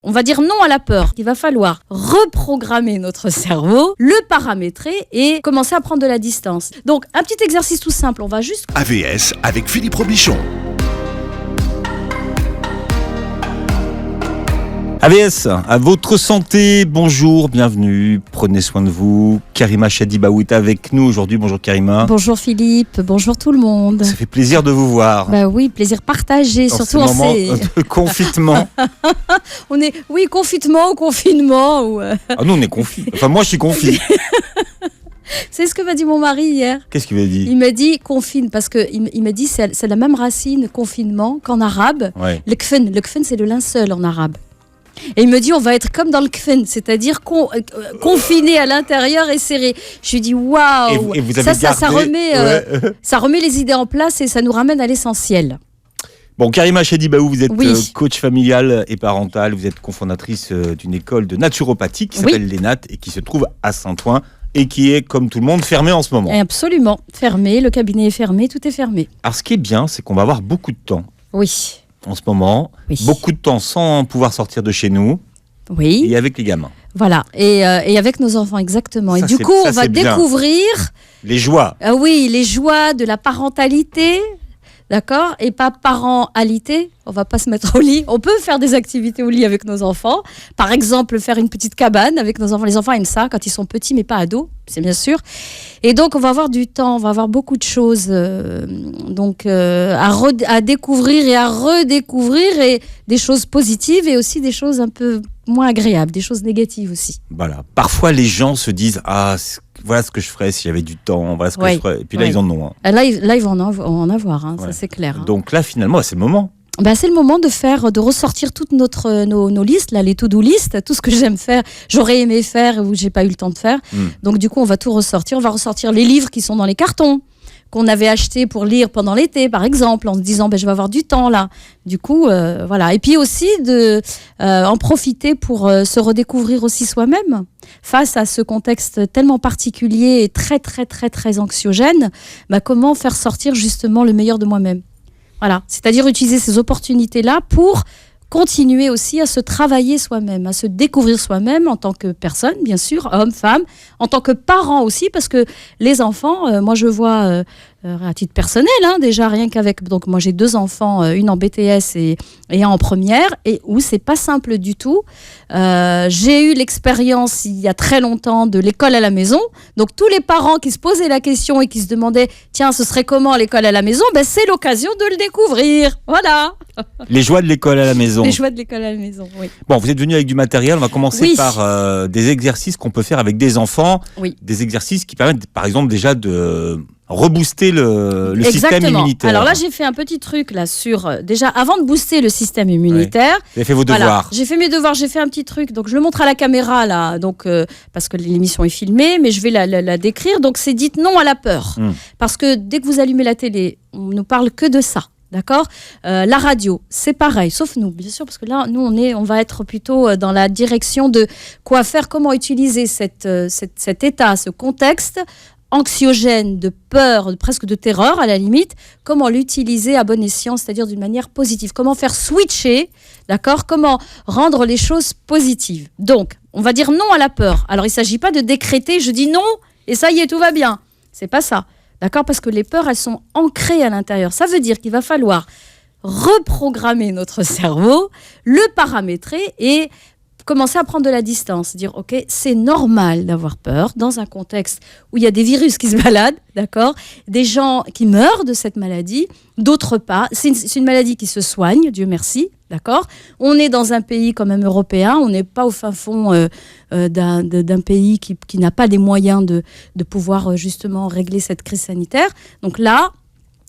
On va dire non à la peur. Il va falloir reprogrammer notre cerveau, le paramétrer et commencer à prendre de la distance. Donc, un petit exercice tout simple. On va juste... AVS avec Philippe Robichon. AVS, à votre santé, bonjour, bienvenue, prenez soin de vous. Karima Chadibaou est avec nous aujourd'hui, bonjour Karima. Bonjour Philippe, bonjour tout le monde. Ça fait plaisir de vous voir. Bah oui, plaisir partagé, dans surtout ce moment de confinement. On est, oui, confinement ou confinement. Ou Ah nous on est confit, enfin moi je suis confit. C'est ce que m'a dit mon mari hier. Qu'est-ce qu'il m'a dit? Il m'a dit confine, parce qu'il m'a dit c'est la même racine, confinement, qu'en arabe. Ouais. Le kfen c'est le linceul en arabe. Et il me dit on va être comme dans le kfen, c'est-à-dire confiné à l'intérieur et serré. Je lui dis waouh, et vous avez ça remet les idées en place et ça nous ramène à l'essentiel. Bon, Karima Chadibaou, vous êtes Oui. coach familial et parental, vous êtes cofondatrice d'une école de naturopathie qui s'appelle l'ENAT et qui se trouve à Saint-Ouen et qui est, comme tout le monde, fermée en ce moment. Absolument, fermé, le cabinet est fermé, tout est fermé. Alors ce qui est bien, c'est qu'on va avoir beaucoup de temps Oui. en ce moment, Oui. beaucoup de temps sans pouvoir sortir de chez nous Oui. et avec les gamins. Voilà, et avec nos enfants, exactement. Ça, et du c'est- coup, ça, on va c'est bien. découvrir Les joies. oui, les joies de la parentalité, d'accord, et pas parentalité. On va pas se mettre au lit. On peut faire des activités au lit avec nos enfants. Par exemple, faire une petite cabane avec nos enfants. Les enfants aiment ça quand ils sont petits, mais pas ados, c'est bien sûr. Et donc, on va avoir du temps, on va avoir beaucoup de choses à découvrir et à redécouvrir, et des choses positives et aussi des choses un peu moins agréables, des choses négatives aussi. Voilà. Parfois, les gens se disent voilà ce que je ferais si j'avais du temps, voilà ce que Oui. je ferais. Et puis là, Oui. ils en ont. Là, ils vont en avoir, hein, Ouais. ça c'est clair. Hein. Donc là, finalement, c'est le moment. C'est le moment de ressortir toutes nos listes, là, les to-do list, tout ce que j'aime faire, j'aurais aimé faire ou j'ai pas eu le temps de faire. Donc du coup, on va tout ressortir. On va ressortir les livres qui sont dans les cartons, qu'on avait achetés pour lire pendant l'été, par exemple, en se disant je vais avoir du temps là. Du coup, voilà. Et puis aussi en profiter pour se redécouvrir aussi soi-même face à ce contexte tellement particulier et très très très très anxiogène. Comment faire sortir justement le meilleur de moi-même. Voilà, c'est-à-dire utiliser ces opportunités-là pour continuer aussi à se travailler soi-même, à se découvrir soi-même en tant que personne, bien sûr, homme, femme, en tant que parent aussi, parce que les enfants, moi je vois à titre personnel, déjà rien qu'avec, donc moi j'ai 2 enfants, une en BTS et un en première, et où c'est pas simple du tout. J'ai eu l'expérience il y a très longtemps de l'école à la maison, donc tous les parents qui se posaient la question et qui se demandaient tiens ce serait comment l'école à la maison, c'est l'occasion de le découvrir, voilà. Les joies de l'école à la maison. Les joies de l'école à la maison, oui. Bon, vous êtes venu avec du matériel. On va commencer Oui. par des exercices qu'on peut faire avec des enfants. Oui. Des exercices qui permettent, par exemple, déjà de rebooster le système Exactement. immunitaire. Alors là, j'ai fait un petit truc là sur déjà avant de booster le système immunitaire. Vous avez fait vos Voilà, devoirs. j'ai fait mes devoirs, j'ai fait un petit truc. Donc je le montre à la caméra là, donc parce que l'émission est filmée, mais je vais la décrire. Donc c'est dites non à la peur, parce que dès que vous allumez la télé, on ne parle que de ça. D'accord, la radio, c'est pareil, sauf nous, bien sûr, parce que là, nous, on va être plutôt dans la direction de quoi faire, comment utiliser cet état, ce contexte anxiogène, de peur, presque de terreur à la limite, comment l'utiliser à bon escient, c'est-à-dire d'une manière positive, comment faire switcher, d'accord, comment rendre les choses positives. Donc, on va dire non à la peur. Alors, il ne s'agit pas de décréter, je dis non, et ça y est, tout va bien. C'est pas ça. D'accord ? Parce que les peurs, elles sont ancrées à l'intérieur. Ça veut dire qu'il va falloir reprogrammer notre cerveau, le paramétrer et commencer à prendre de la distance. Dire, OK, c'est normal d'avoir peur dans un contexte où il y a des virus qui se baladent, d'accord ? Des gens qui meurent de cette maladie, d'autres pas. C'est une maladie qui se soigne, Dieu merci, d'accord ? On est dans un pays quand même européen, on n'est pas au fin fond d'un pays qui n'a pas des moyens de pouvoir justement régler cette crise sanitaire. Donc là,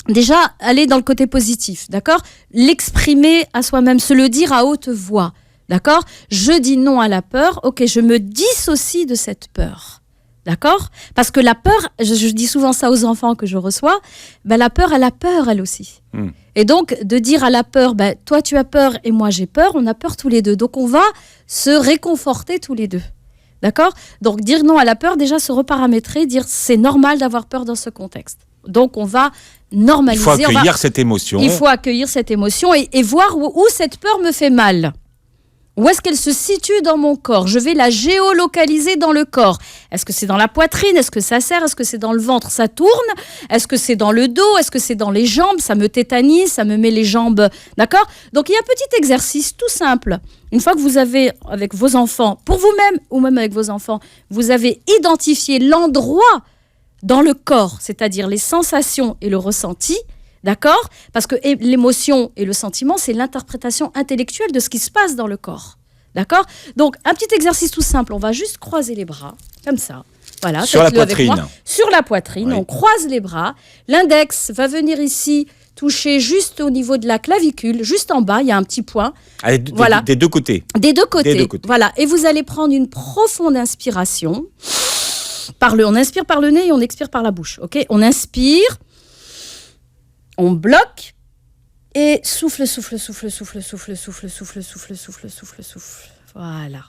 déjà, aller dans le côté positif, d'accord ? L'exprimer à soi-même, se le dire à haute voix, d'accord ? Je dis non à la peur, ok, je me dissocie de cette peur. D'accord ? Parce que la peur, je dis souvent ça aux enfants que je reçois, la peur, elle a peur, elle aussi. Et donc, de dire à la peur, toi tu as peur et moi j'ai peur, on a peur tous les deux. Donc, on va se réconforter tous les deux. D'accord ? Donc, dire non à la peur, déjà se reparamétrer, dire c'est normal d'avoir peur dans ce contexte. Donc, on va normaliser. Il faut accueillir cette émotion. Il faut accueillir cette émotion et voir où cette peur me fait mal. Où est-ce qu'elle se situe dans mon corps? Je vais la géolocaliser dans le corps. Est-ce que c'est dans la poitrine? Est-ce que ça serre? Est-ce que c'est dans le ventre? Ça tourne? Est-ce que c'est dans le dos? Est-ce que c'est dans les jambes? Ça me tétanise, ça me met les jambes... D'accord? Donc, il y a un petit exercice tout simple. Une fois que vous avez, avec vos enfants, pour vous-même ou même avec vos enfants, vous avez identifié l'endroit dans le corps, c'est-à-dire les sensations et le ressenti, d'accord? Parce que l'émotion et le sentiment, c'est l'interprétation intellectuelle de ce qui se passe dans le corps. D'accord? Donc, un petit exercice tout simple. On va juste croiser les bras, comme ça. Voilà, sur la poitrine. Sur la poitrine, Oui. on croise les bras. L'index va venir ici toucher juste au niveau de la clavicule, juste en bas, il y a un petit point. Allez, Voilà. Des deux côtés. Des deux côtés. Des deux côtés. Voilà. Et vous allez prendre une profonde inspiration. On inspire par le nez et on expire par la bouche. Ok? On inspire. On bloque et souffle. Voilà.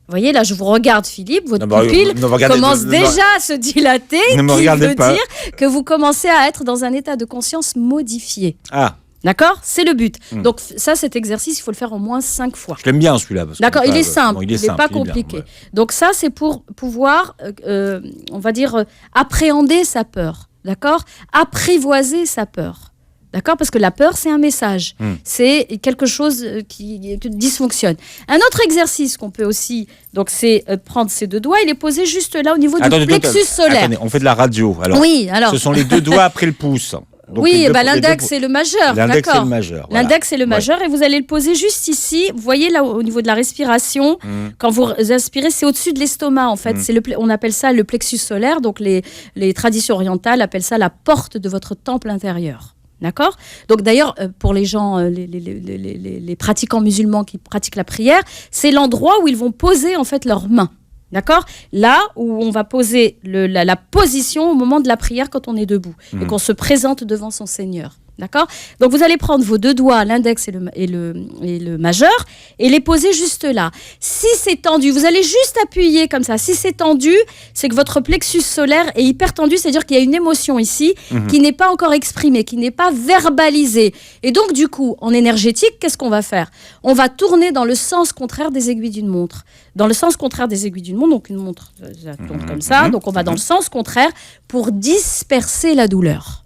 Vous voyez, là, je vous regarde, Philippe. Votre pupille commence déjà à se dilater, qui veut dire que vous commencez à être dans un état de conscience modifié. Ah. D'accord? C'est le but. Donc ça, cet exercice, il faut le faire au moins 5 fois. Je l'aime bien celui-là. D'accord, il est simple, bon, il n'est pas compliqué. Bien, ouais. Donc ça, c'est pour pouvoir, on va dire, appréhender sa peur. D'accord? Apprivoiser sa peur. D'accord? Parce que la peur, c'est un message. C'est quelque chose qui dysfonctionne. Un autre exercice qu'on peut aussi, donc c'est prendre ses deux doigts et les poser juste là au niveau du plexus solaire. Attendez, on fait de la radio. Alors, oui, alors. Ce sont les deux doigts après le pouce. Donc oui, l'index et le majeur. L'index et le majeur. Voilà. L'index et le majeur, et vous allez le poser juste ici. Vous voyez là au niveau de la respiration, quand vous inspirez, c'est au-dessus de l'estomac en fait. On appelle ça le plexus solaire. Donc les traditions orientales appellent ça la porte de votre temple intérieur. D'accord? Donc d'ailleurs, pour les gens, les pratiquants musulmans qui pratiquent la prière, c'est l'endroit où ils vont poser en fait leurs mains. D'accord? Là où on va poser la position au moment de la prière quand on est debout et qu'on se présente devant son Seigneur. D'accord? Donc vous allez prendre vos deux doigts, l'index et le majeur, et les poser juste là. Si c'est tendu, vous allez juste appuyer comme ça. Si c'est tendu, c'est que votre plexus solaire est hyper tendu, c'est-à-dire qu'il y a une émotion ici qui n'est pas encore exprimée, qui n'est pas verbalisée. Et donc du coup, en énergétique, qu'est-ce qu'on va faire? On va tourner dans le sens contraire des aiguilles d'une montre. Dans le sens contraire des aiguilles d'une montre, donc une montre, ça tourne comme ça, donc on va dans le sens contraire pour disperser la douleur.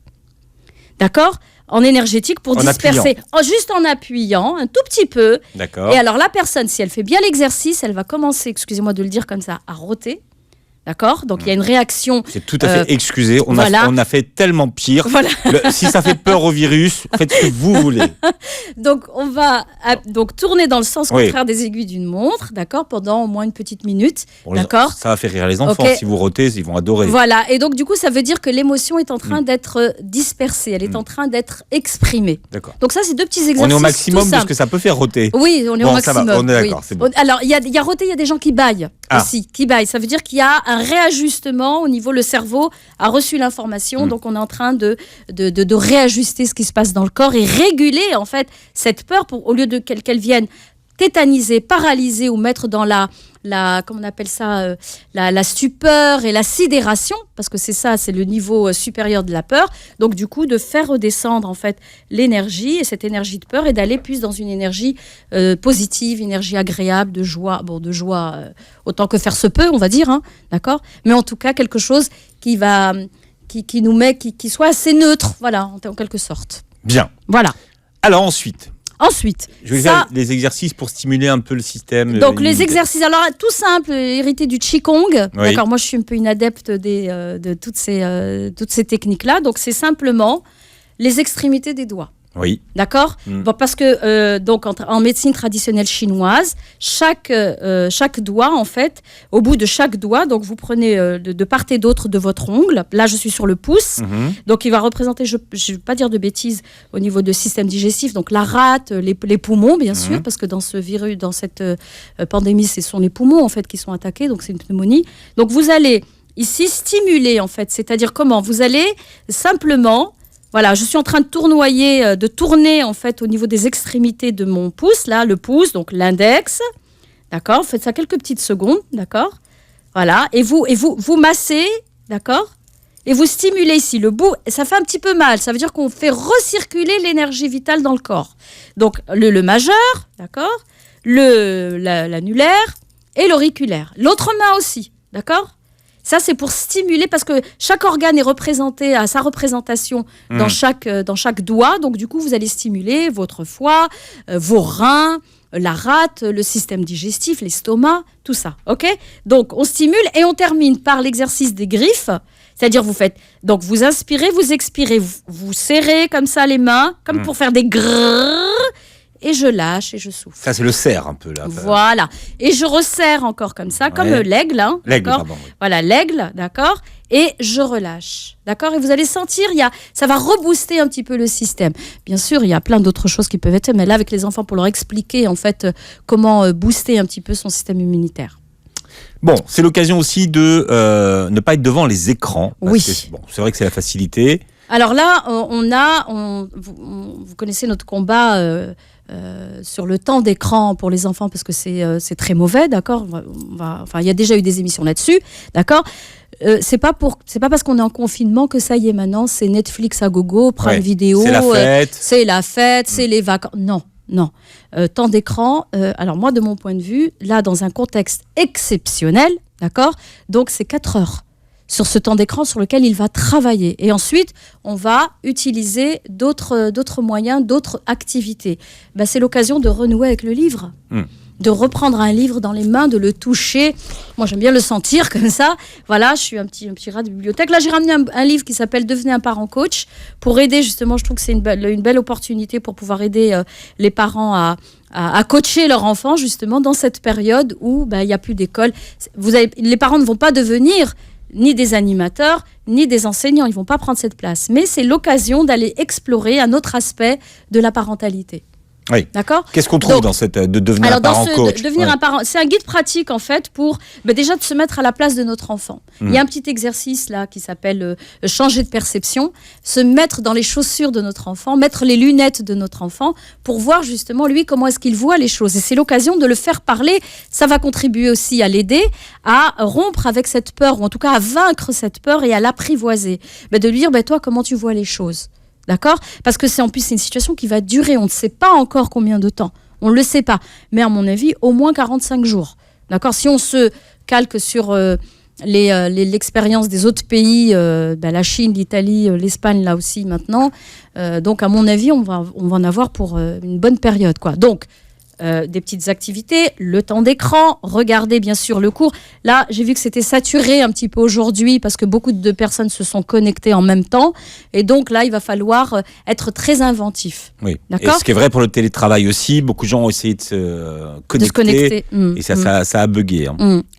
D'accord? En énergétique pour disperser, juste en appuyant un tout petit peu. D'accord. Et alors la personne, si elle fait bien l'exercice, elle va commencer, excusez-moi de le dire comme ça, à rôter. D'accord? Donc il y a une réaction. C'est tout à fait excusé. On a fait tellement pire. Voilà. Si ça fait peur au virus, faites ce que vous voulez. Donc on va tourner dans le sens contraire des aiguilles d'une montre, d'accord, pendant au moins une petite minute. D'accord? Ça va faire rire les enfants. Si vous rôtez, ils vont adorer. Voilà. Et donc du coup, ça veut dire que l'émotion est en train d'être dispersée. Elle est en train d'être exprimée. D'accord. Donc ça, c'est deux petits exercices. On est au maximum de ce que ça peut faire rôter. Oui, on est au maximum. Ça va, on est d'accord. C'est bon. Alors il y a rôter, il y a des gens qui bâillent aussi, qui bâillent. Ça veut dire qu'il y a un réajustement au niveau, le cerveau a reçu l'information, donc on est en train de réajuster ce qui se passe dans le corps et réguler en fait cette peur au lieu de qu'elle vienne tétaniser, paralyser ou mettre dans comment on appelle ça, la stupeur et la sidération, parce que c'est ça, c'est le niveau supérieur de la peur. Donc du coup, de faire redescendre en fait l'énergie et cette énergie de peur et d'aller plus dans une énergie positive, énergie agréable, de joie, autant que faire se peut, on va dire, hein, d'accord. Mais en tout cas quelque chose qui nous met, qui soit assez neutre, voilà, en quelque sorte. Bien. Voilà. Alors ensuite, je vais faire les exercices pour stimuler un peu le système. Donc les exercices, alors tout simple, hérité du Qigong. Oui. D'accord, moi je suis un peu une adepte de toutes ces techniques-là. Donc c'est simplement les extrémités des doigts. Oui. D'accord. Bon, parce que en médecine traditionnelle chinoise, chaque doigt en fait, au bout de chaque doigt, donc vous prenez de part et d'autre de votre ongle. Là, je suis sur le pouce, donc il va représenter, je ne vais pas dire de bêtises, au niveau de système digestif, donc la rate, les poumons bien sûr, parce que dans ce virus, dans cette pandémie, ce sont les poumons en fait qui sont attaqués, donc c'est une pneumonie. Donc vous allez ici stimuler en fait, c'est-à-dire comment? Vous allez simplement... Voilà, je suis en train de tourner en fait au niveau des extrémités de mon pouce, là, le pouce, donc l'index, d'accord? Faites ça quelques petites secondes, d'accord? Voilà, et vous massez, d'accord? Et vous stimulez ici le bout, ça fait un petit peu mal, ça veut dire qu'on fait recirculer l'énergie vitale dans le corps. Donc le majeur, d'accord? l'annulaire et l'auriculaire. L'autre main aussi, d'accord ? Ça, c'est pour stimuler, parce que chaque organe est représenté à sa représentation dans chaque doigt. Donc, du coup, vous allez stimuler votre foie, vos reins, la rate, le système digestif, l'estomac, tout ça. OK ? Donc, on stimule et on termine par l'exercice des griffes. C'est-à-dire, donc vous inspirez, vous expirez, vous serrez comme ça les mains, comme pour faire des grrrr. Et je lâche et je souffle. Ça, c'est le cerf un peu là. Voilà. Et je resserre encore comme ça, comme l'aigle. Hein, l'aigle, d'accord. pardon. Oui. Voilà, l'aigle, d'accord. Et je relâche, d'accord. Et vous allez sentir, ça va rebooster un petit peu le système. Bien sûr, il y a plein d'autres choses qui peuvent être, mais là, avec les enfants, pour leur expliquer en fait comment booster un petit peu son système immunitaire. Bon, c'est l'occasion aussi de ne pas être devant les écrans. Oui. C'est vrai que c'est la facilité. Alors là, vous connaissez notre combat sur le temps d'écran pour les enfants, parce que c'est très mauvais, d'accord. Il y a déjà eu des émissions là-dessus, d'accord. C'est pas parce qu'on est en confinement que ça y est, maintenant c'est Netflix à gogo, Prime Vidéo, c'est la fête, c'est les vacances. Non. Temps d'écran, alors moi, de mon point de vue, là, dans un contexte exceptionnel, d'accord, donc c'est 4 heures sur ce temps d'écran sur lequel il va travailler. Et ensuite, on va utiliser d'autres moyens, d'autres activités. C'est l'occasion de renouer avec le livre. De reprendre un livre dans les mains, de le toucher. Moi, j'aime bien le sentir comme ça. Voilà, je suis un petit rat de bibliothèque. Là, j'ai ramené un livre qui s'appelle « Devenez un parent coach » pour aider, justement, je trouve que c'est une belle opportunité pour pouvoir aider les parents à coacher leur enfant, justement, dans cette période où il n'y a plus d'école. Les parents ne vont pas devenir ni des animateurs, ni des enseignants. Ils ne vont pas prendre cette place. Mais c'est l'occasion d'aller explorer un autre aspect de la parentalité. Oui. D'accord. Qu'est-ce qu'on trouve dans cette de devenir un parent coach? Devenir un parent, c'est un guide pratique en fait pour déjà de se mettre à la place de notre enfant. Il y a un petit exercice là qui s'appelle changer de perception, se mettre dans les chaussures de notre enfant, mettre les lunettes de notre enfant pour voir justement lui comment est-ce qu'il voit les choses. Et c'est l'occasion de le faire parler. Ça va contribuer aussi à l'aider à rompre avec cette peur, ou en tout cas à vaincre cette peur et à l'apprivoiser. De lui dire toi comment tu vois les choses. D'accord ? Parce que c'est une situation qui va durer. On ne sait pas encore combien de temps. On ne le sait pas. Mais à mon avis, au moins 45 jours. D'accord ? Si on se calque sur l'expérience des autres pays, la Chine, l'Italie, l'Espagne, là aussi maintenant. Donc, à mon avis, on va en avoir pour une bonne période, quoi. Donc, des petites activités, le temps d'écran, regardez bien sûr le cours. Là, j'ai vu que c'était saturé un petit peu aujourd'hui parce que beaucoup de personnes se sont connectées en même temps. Et donc là, il va falloir être très inventif. Oui. D'accord ? Et ce qui est vrai pour le télétravail aussi, beaucoup de gens ont essayé de se connecter. Et ça a bugué.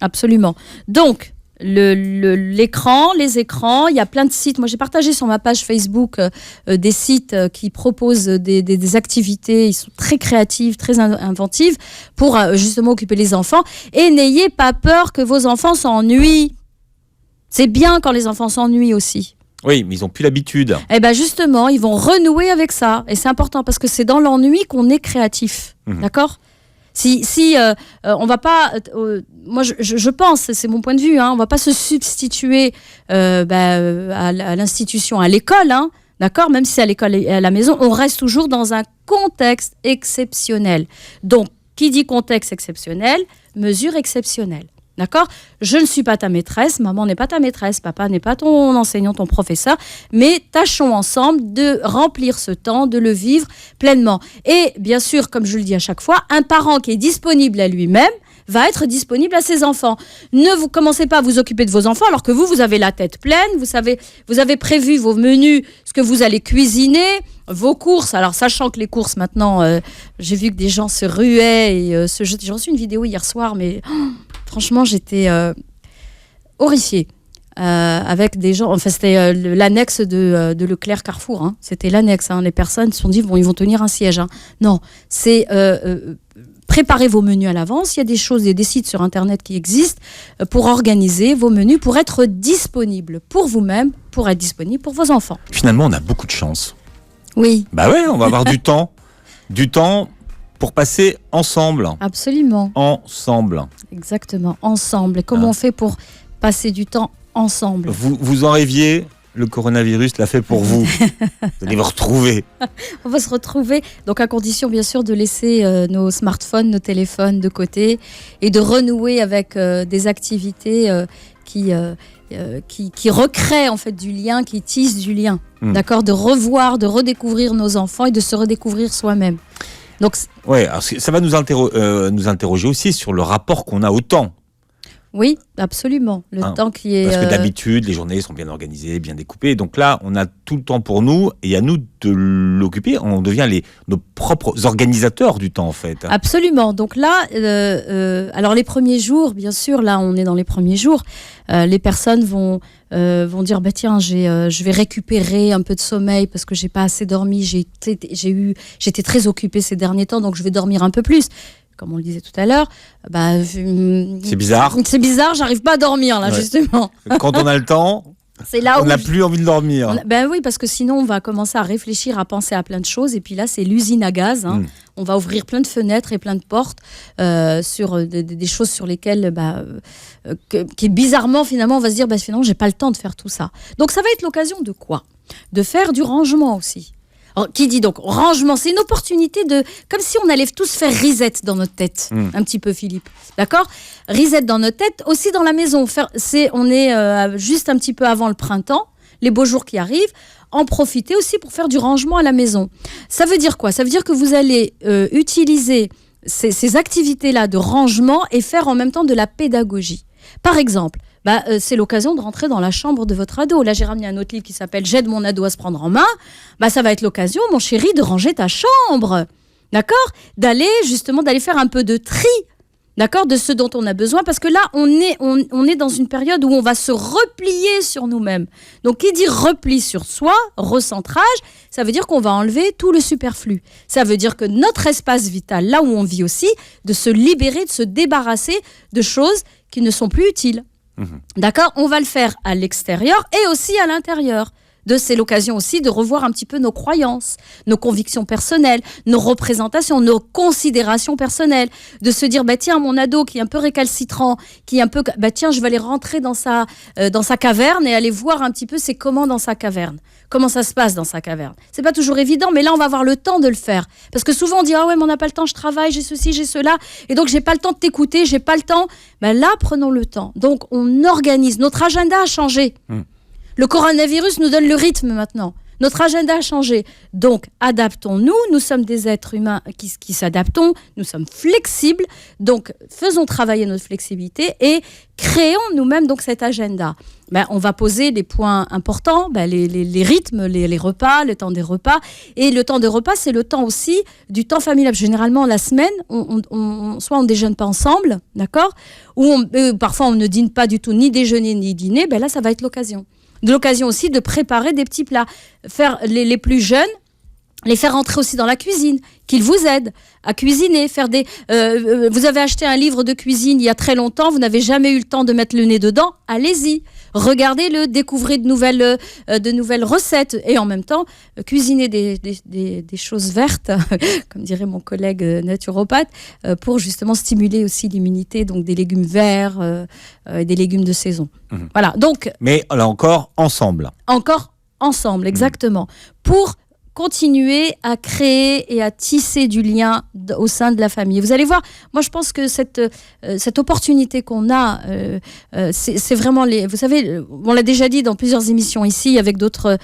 Absolument. Donc, l'écran, les écrans, il y a plein de sites. Moi, j'ai partagé sur ma page Facebook des sites qui proposent des activités. Ils sont très créatifs, très inventives pour justement occuper les enfants. Et n'ayez pas peur que vos enfants s'ennuient. C'est bien quand les enfants s'ennuient aussi. Oui, mais ils n'ont plus l'habitude. Justement, ils vont renouer avec ça. Et c'est important parce que c'est dans l'ennui qu'on est créatif. D'accord ? Si on va pas, moi je pense, c'est mon point de vue, on va pas se substituer à l'institution, à l'école, d'accord, même si c'est à l'école et à la maison, on reste toujours dans un contexte exceptionnel. Donc, qui dit contexte exceptionnel, mesure exceptionnelle. D'accord ? Je ne suis pas ta maîtresse, maman n'est pas ta maîtresse, papa n'est pas ton enseignant, ton professeur, mais tâchons ensemble de remplir ce temps, de le vivre pleinement. Et bien sûr, comme je le dis à chaque fois, un parent qui est disponible à lui-même va être disponible à ses enfants. Ne vous commencez pas à vous occuper de vos enfants alors que vous avez la tête pleine, vous avez prévu vos menus, ce que vous allez cuisiner, vos courses. Alors, sachant que les courses, maintenant, j'ai vu que des gens se ruaient et se jetaient. J'ai reçu une vidéo hier soir, mais franchement, j'étais horrifiée. Avec des gens, enfin c'était l'annexe de Leclerc Carrefour, c'était l'annexe, les personnes se sont dit ils vont tenir un siège. Non, c'est préparez vos menus à l'avance. Il y a des choses, il y a des sites sur internet qui existent pour organiser vos menus, pour être disponible pour vous-même, pour être disponible pour vos enfants. Finalement, on a beaucoup de chance. Oui. On va avoir du temps pour passer ensemble. Absolument. Ensemble. Exactement, ensemble. Et comment on fait pour passer du temps ensemble? Vous en rêviez le coronavirus l'a fait pour vous. Vous allez vous retrouver. On va se retrouver, donc à condition bien sûr de laisser nos smartphones, nos téléphones de côté et de renouer avec des activités qui recréent en fait du lien, qui tissent du lien. D'accord, de revoir, de redécouvrir nos enfants et de se redécouvrir soi-même. Donc, alors ça va nous interroger aussi sur le rapport qu'on a au temps. Oui, absolument. Le temps qui est... Parce que d'habitude, les journées sont bien organisées, bien découpées. Donc là, on a tout le temps pour nous et à nous de l'occuper. On devient nos propres organisateurs du temps, en fait. Absolument. Donc là, alors les premiers jours, bien sûr, là, on est dans les premiers jours. Les personnes vont dire, tiens, je vais récupérer un peu de sommeil parce que j'ai pas assez dormi. J'étais très occupée ces derniers temps, donc je vais dormir un peu plus. Comme on le disait tout à l'heure, c'est bizarre. C'est bizarre, j'arrive pas à dormir là, justement. Quand on a le temps, c'est là on n'a plus envie de dormir. Oui, parce que sinon on va commencer à réfléchir, à penser à plein de choses. Et puis là, c'est l'usine à gaz. On va ouvrir plein de fenêtres et plein de portes sur des choses sur lesquelles, qui bizarrement, finalement, on va se dire, finalement, j'ai pas le temps de faire tout ça. Donc ça va être l'occasion de quoi ? De faire du rangement aussi. Alors, qui dit donc rangement, c'est une opportunité comme si on allait tous faire reset dans notre tête, un petit peu Philippe, d'accord ? Reset dans notre tête, aussi dans la maison. On est juste un petit peu avant le printemps, les beaux jours qui arrivent, en profiter aussi pour faire du rangement à la maison. Ça veut dire quoi ? Ça veut dire que vous allez utiliser ces activités-là de rangement et faire en même temps de la pédagogie. Par exemple, c'est l'occasion de rentrer dans la chambre de votre ado. Là, j'ai ramené un autre livre qui s'appelle « J'aide mon ado à se prendre en main ». Ça va être l'occasion, mon chéri, de ranger ta chambre. D'accord ? D'aller faire un peu de tri. D'accord ? De ce dont on a besoin. Parce que là, on est dans une période où on va se replier sur nous-mêmes. Donc, qui dit repli sur soi, recentrage, ça veut dire qu'on va enlever tout le superflu. Ça veut dire que notre espace vital, là où on vit aussi, de se libérer, de se débarrasser de choses qui ne sont plus utiles. D'accord ? On va le faire à l'extérieur et aussi à l'intérieur. C'est l'occasion aussi de revoir un petit peu nos croyances, nos convictions personnelles, nos représentations, nos considérations personnelles. De se dire, tiens, mon ado qui est un peu récalcitrant, qui est un peu... tiens, je vais aller rentrer dans sa caverne et aller voir un petit peu c'est comment dans sa caverne. Comment ça se passe dans sa caverne. C'est pas toujours évident, mais là, on va avoir le temps de le faire. Parce que souvent, on dit, mais on n'a pas le temps, je travaille, j'ai ceci, j'ai cela, et donc j'ai pas le temps de t'écouter, j'ai pas le temps. Là, prenons le temps. Donc, on organise. Notre agenda a changé. Le coronavirus nous donne le rythme maintenant. Notre agenda a changé. Donc, adaptons-nous. Nous sommes des êtres humains qui s'adaptons. Nous sommes flexibles. Donc, faisons travailler notre flexibilité et créons nous-mêmes donc cet agenda. On va poser les points importants, les rythmes, les repas, le temps des repas. Et le temps de repas, c'est le temps aussi du temps familial. Généralement, la semaine, soit on ne déjeune pas ensemble, d'accord ? Ou parfois, on ne dîne pas du tout, ni déjeuner, ni dîner. Là, ça va être l'occasion. De l'occasion aussi de préparer des petits plats. Faire les plus jeunes, les faire entrer aussi dans la cuisine, qu'ils vous aident à cuisiner, faire vous avez acheté un livre de cuisine il y a très longtemps, vous n'avez jamais eu le temps de mettre le nez dedans, allez-y, regardez-le, découvrez de nouvelles recettes et en même temps, cuisiner des choses vertes, comme dirait mon collègue naturopathe, pour justement stimuler aussi l'immunité, donc des légumes verts, des légumes de saison. Voilà, donc... Mais là encore, ensemble. Encore ensemble, exactement. Pour continuer à créer et à tisser du lien au sein de la famille. Vous allez voir, moi je pense que cette opportunité qu'on a, c'est vraiment vous savez, on l'a déjà dit dans plusieurs émissions ici avec d'autres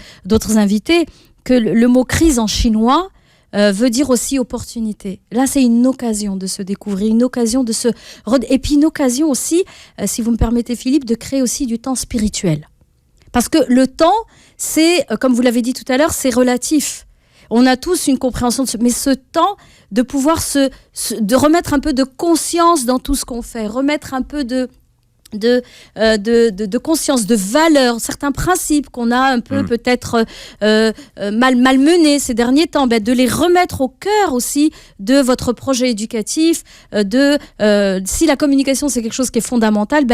invités, que le mot crise en chinois veut dire aussi opportunité. Là, c'est une occasion de se découvrir, une occasion de se... Et puis une occasion aussi, si vous me permettez Philippe, de créer aussi du temps spirituel. Parce que le temps, c'est, comme vous l'avez dit tout à l'heure, c'est relatif. On a tous une compréhension mais ce temps de pouvoir de remettre un peu de conscience dans tout ce qu'on fait, remettre un peu de conscience, de valeurs, certains principes qu'on a un peu peut-être malmenés ces derniers temps, de les remettre au cœur aussi de votre projet éducatif, si la communication c'est quelque chose qui est fondamental,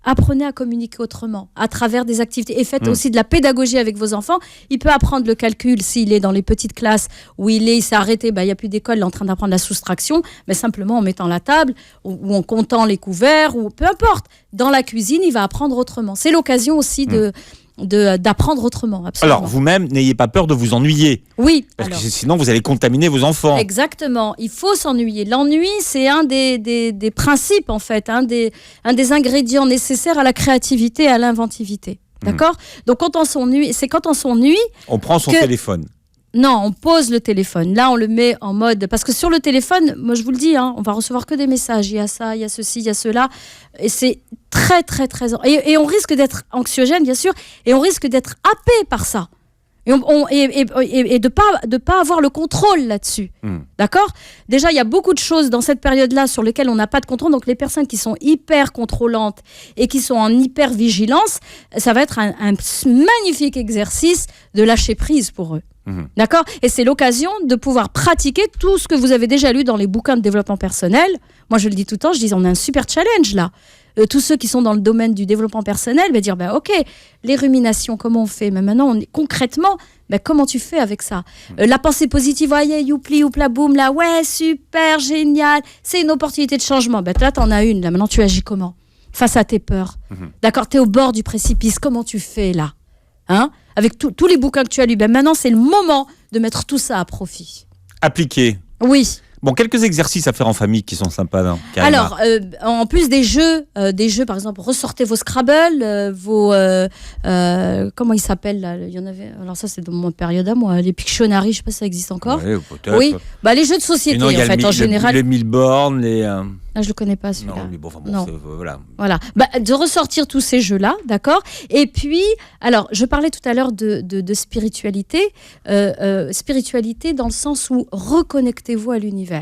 apprenez à communiquer autrement, à travers des activités et faites aussi de la pédagogie avec vos enfants. Il peut apprendre le calcul s'il est dans les petites classes où il s'est arrêté, il n'y a plus d'école, il est en train d'apprendre la soustraction, mais simplement en mettant la table ou en comptant les couverts ou peu importe. Dans la cuisine, il va apprendre autrement. C'est l'occasion aussi d'apprendre autrement. Absolument. Alors, vous-même, n'ayez pas peur de vous ennuyer. Oui. Parce que sinon, vous allez contaminer vos enfants. Exactement. Il faut s'ennuyer. L'ennui, c'est un des principes, en fait, un des ingrédients nécessaires à la créativité et à l'inventivité. D'accord ? Donc, quand on s'ennuie, on prend son téléphone. Non, on pose le téléphone. Là, on le met en mode... Parce que sur le téléphone, moi, je vous le dis, on va recevoir que des messages. Il y a ça, il y a ceci, il y a cela. Et c'est très, très, très... Et on risque d'être anxiogène, bien sûr. Et on risque d'être happé par ça. Et de pas avoir le contrôle là-dessus. D'accord ? Déjà, il y a beaucoup de choses dans cette période-là sur lesquelles on n'a pas de contrôle. Donc, les personnes qui sont hyper contrôlantes et qui sont en hyper vigilance, ça va être un magnifique exercice de lâcher prise pour eux. D'accord ? Et c'est l'occasion de pouvoir pratiquer tout ce que vous avez déjà lu dans les bouquins de développement personnel. Moi, je le dis tout le temps, je dis, on a un super challenge là. Tous ceux qui sont dans le domaine du développement personnel vont dire, ok, les ruminations, comment on fait ? Mais maintenant, concrètement, comment tu fais avec ça ? La pensée positive, youpli, youpla, boum, là, ouais, super, génial, c'est une opportunité de changement. Là, t'en as une, là, maintenant, tu agis comment ? Face à tes peurs. D'accord ? T'es au bord du précipice, comment tu fais là ? Avec tous les bouquins que tu as lus, maintenant, c'est le moment de mettre tout ça à profit. Appliquer. Oui. Bon, quelques exercices à faire en famille qui sont sympas. Alors, en plus des jeux, par exemple, ressortez vos Scrabble, comment ils s'appellent là ? Il y en avait. Alors ça, c'est dans mon période à moi. Les Pictionary, je sais pas si ça existe encore. Ouais, peut-être. Oui. Les jeux de société, sinon, en général. Les Milborn, je le connais pas celui-là. Non, mais bon, non. Voilà. De ressortir tous ces jeux-là, d'accord ? Et puis, alors, je parlais tout à l'heure de spiritualité. Spiritualité dans le sens où reconnectez-vous à l'univers.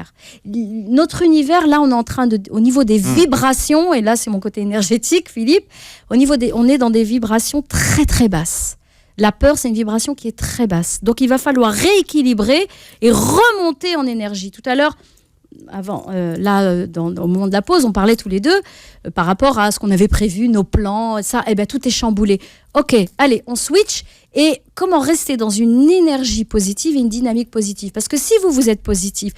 Notre univers, là, on est en train au niveau des vibrations, et là, c'est mon côté énergétique, Philippe, on est dans des vibrations très, très basses. La peur, c'est une vibration qui est très basse. Donc, il va falloir rééquilibrer et remonter en énergie. Tout à l'heure, au moment de la pause, on parlait tous les deux par rapport à ce qu'on avait prévu, nos plans, ça, tout est chamboulé. Ok, allez, on switch. Et comment rester dans une énergie positive et une dynamique positive ? Parce que si vous êtes positif,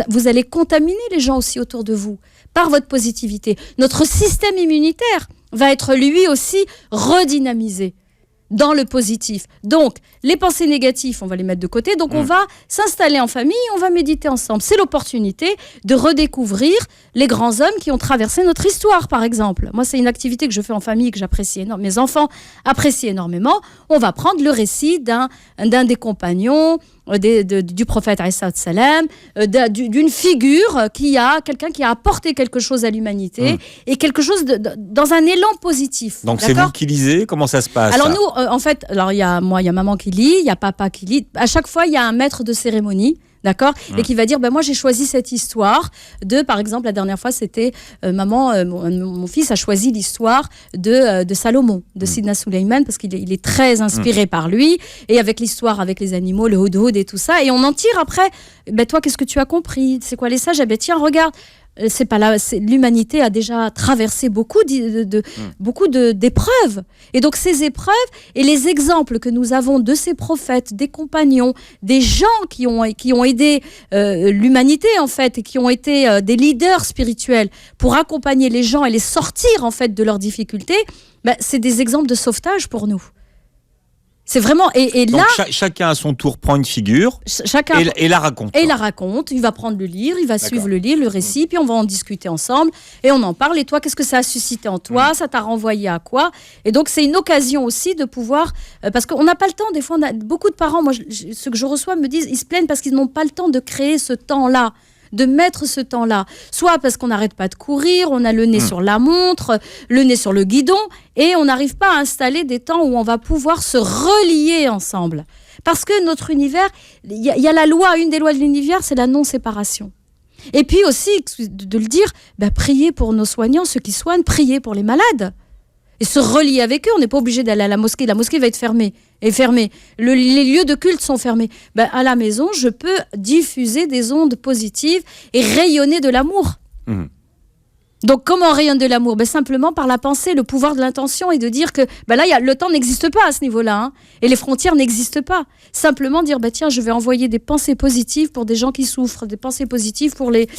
vous allez contaminer les gens aussi autour de vous par votre positivité. Notre système immunitaire va être lui aussi redynamisé dans le positif. Donc, les pensées négatives, on va les mettre de côté. Donc, on va s'installer en famille, on va méditer ensemble. C'est l'opportunité de redécouvrir les grands hommes qui ont traversé notre histoire, par exemple. Moi, c'est une activité que je fais en famille, que j'apprécie énormément. Mes enfants apprécient énormément. On va prendre le récit d'un des compagnons du prophète Isa salam, d'une figure quelqu'un qui a apporté quelque chose à l'humanité et quelque chose dans un élan positif. Donc, c'est vous qui lisez ? Comment ça se passe ? Alors, nous, en fait, il y a maman qui lit, il y a papa qui lit. À chaque fois, il y a un maître de cérémonie. D'accord ? Et qui va dire, moi j'ai choisi cette histoire par exemple, la dernière fois c'était mon fils a choisi l'histoire de Salomon, de Sidna Suleyman, parce qu'il est très inspiré par lui, et avec l'histoire avec les animaux, le hudhud et tout ça, et on en tire après, toi qu'est-ce que tu as compris ? C'est quoi les sages ? Tiens, regarde, l'humanité a déjà traversé beaucoup d'épreuves. Et donc ces épreuves et les exemples que nous avons de ces prophètes, des compagnons, des gens qui ont aidé l'humanité en fait, et qui ont été des leaders spirituels pour accompagner les gens et les sortir en fait de leurs difficultés, c'est des exemples de sauvetage pour nous. C'est vraiment donc là chacun à son tour prend une figure et la raconte. Et il la raconte, il va prendre le livre, il va suivre le récit, puis on va en discuter ensemble et on en parle. Et toi, qu'est-ce que ça a suscité en toi ? Ça t'a renvoyé à quoi ? Et donc c'est une occasion aussi de pouvoir parce qu'on n'a pas le temps. Des fois, on a beaucoup de parents. Moi, ceux que je reçois me disent, ils se plaignent parce qu'ils n'ont pas le temps de créer ce temps-là, de mettre ce temps-là, soit parce qu'on n'arrête pas de courir, on a le nez sur la montre, le nez sur le guidon, et on n'arrive pas à installer des temps où on va pouvoir se relier ensemble. Parce que notre univers, il y a la loi, une des lois de l'univers, c'est la non-séparation. Et puis aussi, de le dire, prier pour nos soignants, ceux qui soignent, prier pour les malades. Et se relier avec eux, on n'est pas obligé d'aller à la mosquée va être fermée. Les lieux de culte sont fermés. À la maison, je peux diffuser des ondes positives et rayonner de l'amour. Donc, comment on rayonne de l'amour ? Simplement par la pensée, le pouvoir de l'intention, et de dire que là, le temps n'existe pas à ce niveau-là, et les frontières n'existent pas. Simplement dire, tiens, je vais envoyer des pensées positives pour des gens qui souffrent, des pensées positives pour les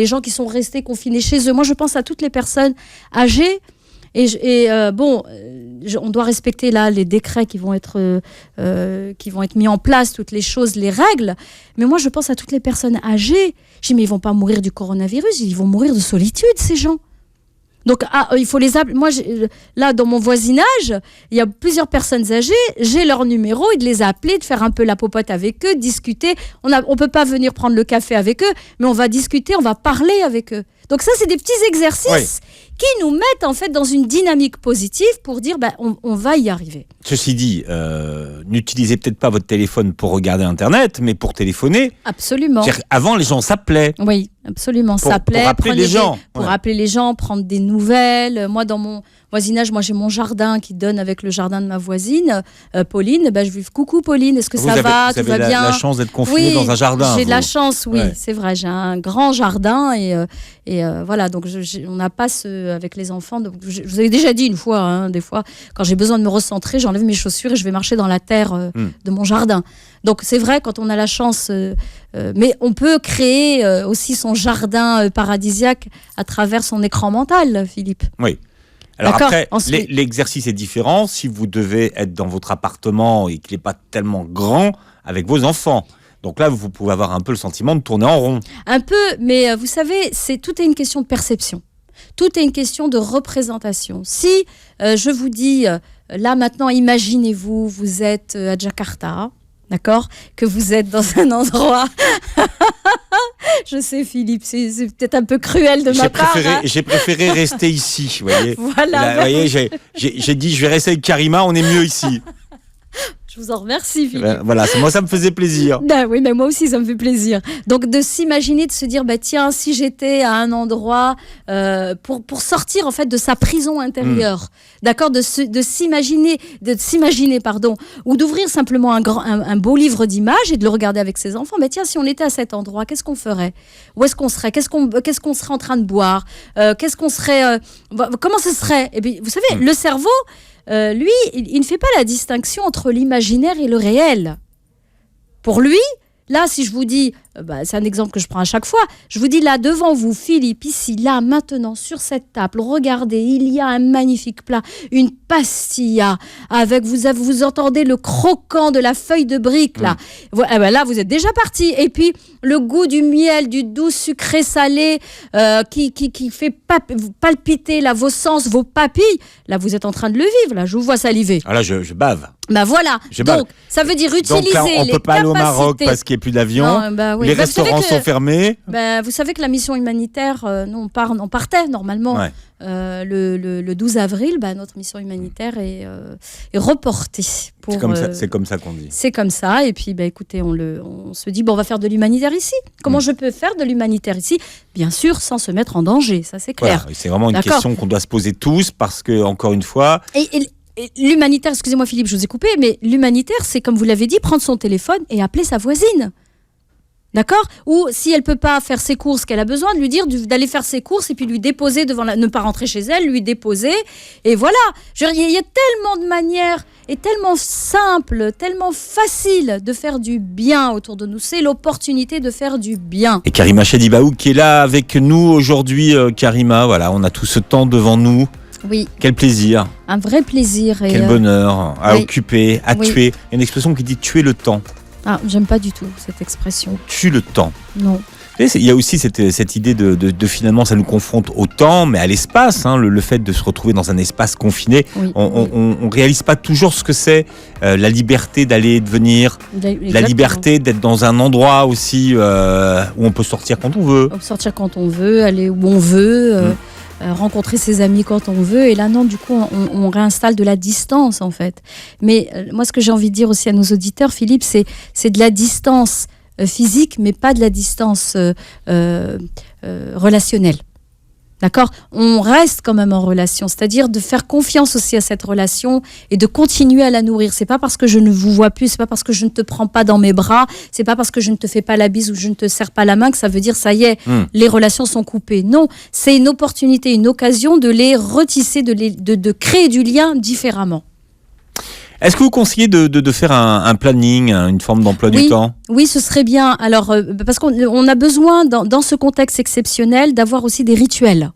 gens qui sont restés confinés chez eux. Moi, je pense à toutes les personnes âgées On doit respecter là les décrets qui vont être mis en place, toutes les choses, les règles. Mais moi, je pense à toutes les personnes âgées. Je dis, mais ils vont pas mourir du coronavirus, ils vont mourir de solitude, ces gens. Donc, il faut les appeler. Moi, là, dans mon voisinage, il y a plusieurs personnes âgées. J'ai leur numéro et de les appeler, de faire un peu la popote avec eux, discuter. On peut pas venir prendre le café avec eux, mais on va discuter, on va parler avec eux. Donc ça, c'est des petits exercices qui nous mettent en fait dans une dynamique positive pour dire on va y arriver. Ceci dit, n'utilisez peut-être pas votre téléphone pour regarder Internet, mais pour téléphoner. Absolument. Avant, les gens s'appelaient. Oui, absolument. S'appelaient. Pour appeler les gens. Pour appeler les gens, prendre des nouvelles. Moi, dans mon voisinage, j'ai mon jardin qui donne avec le jardin de ma voisine, Pauline. Je lui dis coucou Pauline, est-ce que ça va? Tout va bien? Vous avez la chance d'être confinée dans un jardin. J'ai de la chance, oui, c'est vrai. J'ai un grand jardin et voilà. Donc on n'a pas avec les enfants. Donc, je vous avais déjà dit une fois, des fois, quand j'ai besoin de me recentrer, j'enlève mes chaussures et je vais marcher dans la terre de mon jardin. Donc c'est vrai, quand on a la chance, mais on peut créer aussi son jardin paradisiaque à travers son écran mental, Philippe. Oui. Alors après, l'exercice est différent si vous devez être dans votre appartement et qu'il n'est pas tellement grand avec vos enfants. Donc là, vous pouvez avoir un peu le sentiment de tourner en rond. Un peu, mais vous savez, tout est une question de perception. Tout est une question de représentation. Si je vous dis, là maintenant, imaginez-vous, vous êtes à Jakarta, d'accord, que vous êtes dans un endroit... Je sais, Philippe, c'est peut-être un peu cruel de ma part. J'ai préféré rester ici, vous voyez. Voilà. Vous voyez, j'ai dit, je vais rester avec Karima, on est mieux ici. Je vous en remercie, Philippe. Voilà, moi, ça me faisait plaisir. Oui, mais moi aussi, ça me fait plaisir. Donc, de s'imaginer, de se dire, tiens, si j'étais à un endroit pour sortir, en fait, de sa prison intérieure, d'accord, de s'imaginer, ou d'ouvrir simplement un beau livre d'images et de le regarder avec ses enfants. Tiens, si on était à cet endroit, qu'est-ce qu'on ferait? Où est-ce qu'on serait? Qu'est-ce qu'on serait en train de boire? Qu'est-ce qu'on serait... comment ce serait? Et puis, vous savez, le cerveau... lui, il ne fait pas la distinction entre l'imaginaire et le réel. Pour lui, là, si je vous dis, c'est un exemple que je prends à chaque fois, je vous dis là, devant vous, Philippe, ici, là, maintenant, sur cette table, regardez, il y a un magnifique plat, une pastilla, avec, vous entendez le croquant de la feuille de brique, là. Là, vous êtes déjà parti. Et puis, le goût du miel, du doux sucré salé, qui fait palpiter là, vos sens, vos papilles. Là, vous êtes en train de le vivre, là, je vous vois saliver. Ah là, je bave. Voilà. Donc, ça veut dire utiliser les capacités. Donc là, on ne peut pas aller au Maroc parce qu'il n'y a plus d'avion. Oui. Les restaurants sont fermés. Vous savez que la mission humanitaire, nous, on partait normalement le 12 avril. Notre mission humanitaire est reportée. C'est comme ça qu'on dit. C'est comme ça. Et puis, écoutez, on se dit, on va faire de l'humanitaire ici. Comment je peux faire de l'humanitaire ici? Bien sûr, sans se mettre en danger. Ça, c'est clair. Voilà. C'est vraiment une question qu'on doit se poser tous parce que, encore une fois... Et l'humanitaire, excusez-moi Philippe, je vous ai coupé, mais l'humanitaire, c'est comme vous l'avez dit, prendre son téléphone et appeler sa voisine. D'accord? Ou si elle ne peut pas faire ses courses, qu'elle a besoin de lui dire d'aller faire ses courses et puis lui déposer ne pas rentrer chez elle, lui déposer. Et voilà. Il y a tellement de manières et tellement simple, tellement facile de faire du bien autour de nous. C'est l'opportunité de faire du bien. Et Karima Chedibaou qui est là avec nous aujourd'hui. Karima, voilà, on a tout ce temps devant nous. Oui. Quel plaisir. Un vrai plaisir. Quel bonheur à occuper, à tuer. Il y a une expression qui dit tuer le temps. Ah, j'aime pas du tout cette expression. Tue le temps. Non. Il y a aussi cette idée de finalement, ça nous confronte au temps, mais à l'espace. Le fait de se retrouver dans un espace confiné, on réalise pas toujours ce que c'est la liberté d'aller et de venir, la liberté d'être dans un endroit aussi où on peut sortir quand on veut. On peut sortir quand on veut, aller où on veut. Rencontrer ses amis quand on veut, et là non, du coup on réinstalle de la distance en fait. Mais moi ce que j'ai envie de dire aussi à nos auditeurs, Philippe, c'est de la distance physique, mais pas de la distance relationnelle. D'accord? On reste quand même en relation, c'est-à-dire de faire confiance aussi à cette relation et de continuer à la nourrir. C'est pas parce que je ne vous vois plus, c'est pas parce que je ne te prends pas dans mes bras, c'est pas parce que je ne te fais pas la bise ou je ne te serre pas la main que ça veut dire ça y est, les relations sont coupées. Non, c'est une opportunité, une occasion de les retisser, de créer du lien différemment. Est-ce que vous conseillez de faire un planning, une forme d'emploi du temps? Oui, ce serait bien. Alors, parce qu'on a besoin, dans ce contexte exceptionnel, d'avoir aussi des rituels.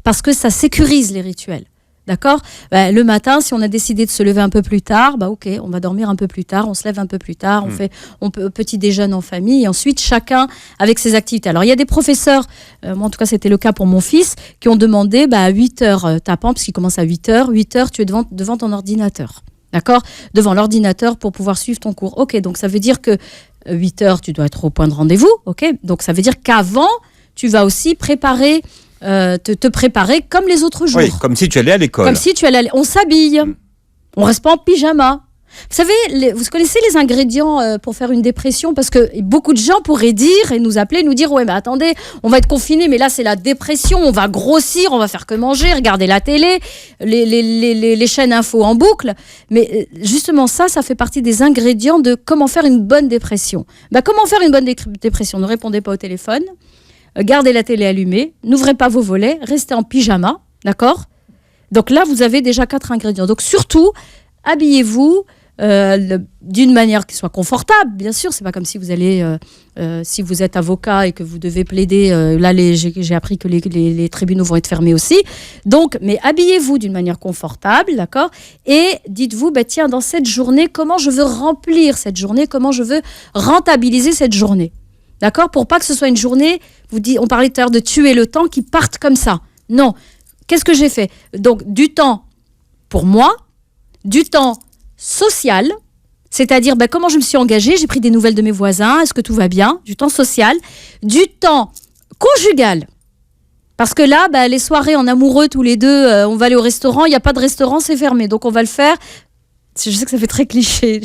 Parce que ça sécurise les rituels. D'accord ? Le matin, si on a décidé de se lever un peu plus tard, ok, on va dormir un peu plus tard, on se lève un peu plus tard, on peut petit déjeuner en famille, et ensuite chacun avec ses activités. Alors il y a des professeurs, moi en tout cas c'était le cas pour mon fils, qui ont demandé à 8h tapant, parce qu'il commence à 8h tu es devant ton ordinateur. D'accord ? Devant l'ordinateur pour pouvoir suivre ton cours. Ok, donc ça veut dire que 8h tu dois être au point de rendez-vous. Ok, donc ça veut dire qu'avant, tu vas aussi préparer... te préparer comme les autres jours. Oui, comme si tu allais à l'école. Comme si tu allais on s'habille. On reste pas en pyjama. Vous savez, vous connaissez les ingrédients pour faire une dépression ? Parce que beaucoup de gens pourraient dire et nous appeler, nous dire « Ouais, mais attendez, on va être confinés, mais là, c'est la dépression, on va grossir, on va faire que manger, regarder la télé, les chaînes info en boucle. » Mais justement, ça fait partie des ingrédients de comment faire une bonne dépression. Comment faire une bonne dépression ? Ne répondez pas au téléphone. Gardez la télé allumée, n'ouvrez pas vos volets, restez en pyjama, d'accord ? Donc là, vous avez déjà 4 ingrédients. Donc surtout, habillez-vous d'une manière qui soit confortable, bien sûr. C'est pas comme si vous allez, si vous êtes avocat et que vous devez plaider. Là, j'ai appris que les tribunaux vont être fermés aussi. Donc, mais habillez-vous d'une manière confortable, d'accord ? Et dites-vous, tiens, dans cette journée, comment je veux remplir cette journée ? Comment je veux rentabiliser cette journée ? D'accord ? Pour pas que ce soit une journée, on parlait tout à l'heure de tuer le temps, qui parte comme ça. Non. Qu'est-ce que j'ai fait ? Donc, du temps pour moi, du temps social, c'est-à-dire comment je me suis engagée, j'ai pris des nouvelles de mes voisins, est-ce que tout va bien ? Du temps social, du temps conjugal. Parce que là, les soirées en amoureux, tous les deux, on va aller au restaurant, il n'y a pas de restaurant, c'est fermé. Donc, on va le faire... Je sais que ça fait très cliché,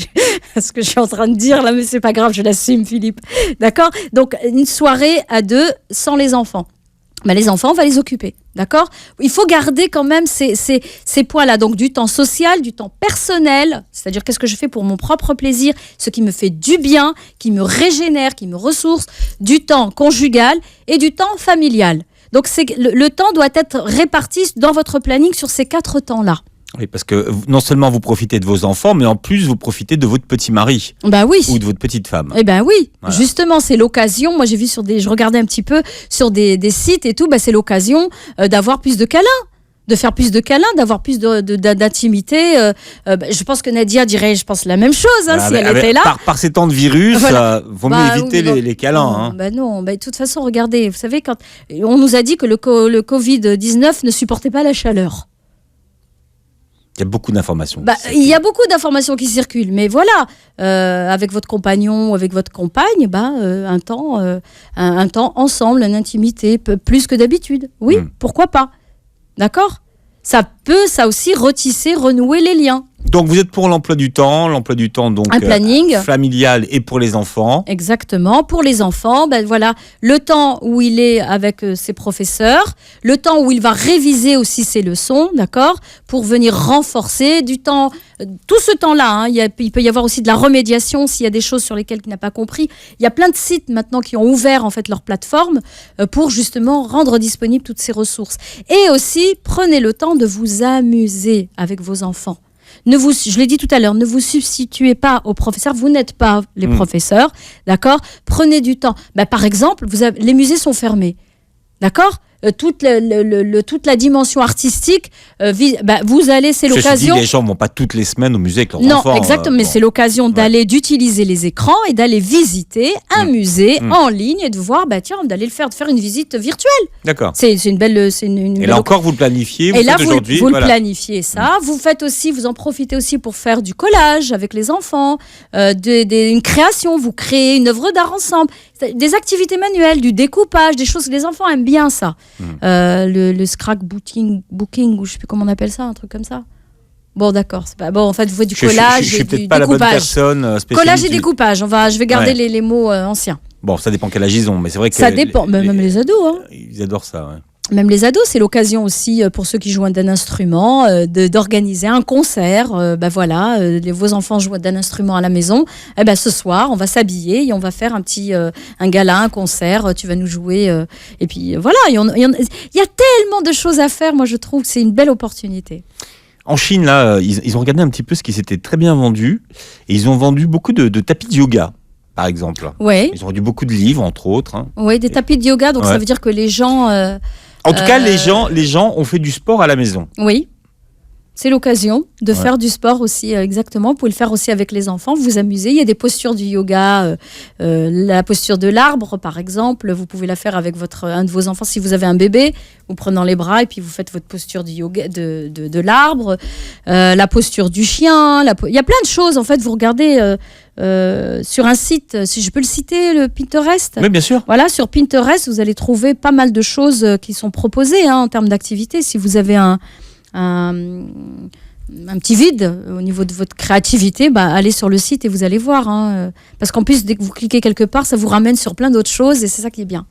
ce que je suis en train de dire là, mais c'est pas grave, je l'assume, Philippe. D'accord ? Donc, une soirée à 2 sans les enfants. Les enfants, on va les occuper. D'accord ? Il faut garder quand même ces points-là. Donc, du temps social, du temps personnel, c'est-à-dire qu'est-ce que je fais pour mon propre plaisir, ce qui me fait du bien, qui me régénère, qui me ressource, du temps conjugal et du temps familial. Donc, le temps doit être réparti dans votre planning sur ces 4 temps-là. Oui, parce que non seulement vous profitez de vos enfants, mais en plus vous profitez de votre petit mari. Oui. Ou de votre petite femme. Oui, voilà. Justement, c'est l'occasion. Moi, j'ai vu je regardais un petit peu sur des sites et tout. C'est l'occasion d'avoir plus de câlins, de faire plus de câlins, d'avoir plus d'intimité. Je pense que Nadia dirait, la même chose si elle était là. Par ces temps de virus, vaut mieux éviter les câlins. Non, de toute façon, regardez, vous savez, quand on nous a dit que le Covid-19 ne supportait pas la chaleur. Il y a beaucoup d'informations. Il y a beaucoup d'informations qui circulent, mais voilà, avec votre compagnon ou avec votre compagne, un temps ensemble, une intimité, plus que d'habitude. Oui, pourquoi pas ? D'accord ? Ça peut, ça aussi, retisser, renouer les liens. Donc vous êtes pour l'emploi du temps donc un planning familial et pour les enfants. Exactement, pour les enfants, voilà, le temps où il est avec ses professeurs, le temps où il va réviser aussi ses leçons, d'accord, pour venir renforcer du temps, tout ce temps-là, il peut y avoir aussi de la remédiation s'il y a des choses sur lesquelles il n'a pas compris. Il y a plein de sites maintenant qui ont ouvert en fait leur plateforme pour justement rendre disponibles toutes ces ressources. Et aussi, prenez le temps de vous amuser avec vos enfants. Je l'ai dit tout à l'heure, ne vous substituez pas aux professeurs, vous n'êtes pas les professeurs, d'accord ? Prenez du temps. Par exemple, les musées sont fermés, d'accord ? Toute la dimension artistique, vous allez, c'est l'occasion... Les gens ne vont pas toutes les semaines au musée avec leurs enfants. Non, exactement, mais c'est l'occasion d'utiliser les écrans et d'aller visiter un musée en ligne et de voir, d'aller de faire une visite virtuelle. D'accord. C'est une belle... Et là encore, vous le planifiez, et là, vous le planifiez, ça. Vous en profitez aussi pour faire du collage avec les enfants, une création, vous créez une œuvre d'art ensemble, des activités manuelles, du découpage, des choses que les enfants aiment bien, ça. Le scrapbooking, ou je sais plus comment on appelle ça, un truc comme ça. Bon, d'accord, c'est pas bon. En fait, vous faites du collage, je suis peut-être du pas découpage. La bonne personne spécialiste. Collage et découpage. Je vais garder les mots anciens. Bon, ça dépend quel âge ils ont, mais c'est vrai que ça dépend. Même les ados, ils adorent ça. Ouais. Même les ados, c'est l'occasion aussi pour ceux qui jouent d'un instrument d'organiser un concert. Vos enfants jouent d'un instrument à la maison. Ce soir, on va s'habiller et on va faire un gala, un concert. Tu vas nous jouer. Et puis voilà, il y a tellement de choses à faire. Moi, je trouve que c'est une belle opportunité. En Chine, là, ils ont regardé un petit peu ce qui s'était très bien vendu. Et ils ont vendu beaucoup de tapis de yoga, par exemple. Ouais. Ils ont vendu beaucoup de livres, entre autres. Oui, des tapis de yoga. Donc ça veut dire que les gens... En tout cas, les gens ont fait du sport à la maison. Oui. C'est l'occasion de faire du sport aussi, exactement. Vous pouvez le faire aussi avec les enfants, vous amuser. Il y a des postures du yoga, la posture de l'arbre, par exemple. Vous pouvez la faire avec un de vos enfants. Si vous avez un bébé, vous prenez dans les bras et puis vous faites votre posture du yoga, de l'arbre. La posture du chien. Il y a plein de choses. En fait, vous regardez sur un site, si je peux le citer, le Pinterest. Oui, bien sûr. Voilà, sur Pinterest, vous allez trouver pas mal de choses qui sont proposées en termes d'activité. Si vous avez un petit vide au niveau de votre créativité, allez sur le site et vous allez voir. Parce qu'en plus, dès que vous cliquez quelque part, ça vous ramène sur plein d'autres choses et c'est ça qui est bien.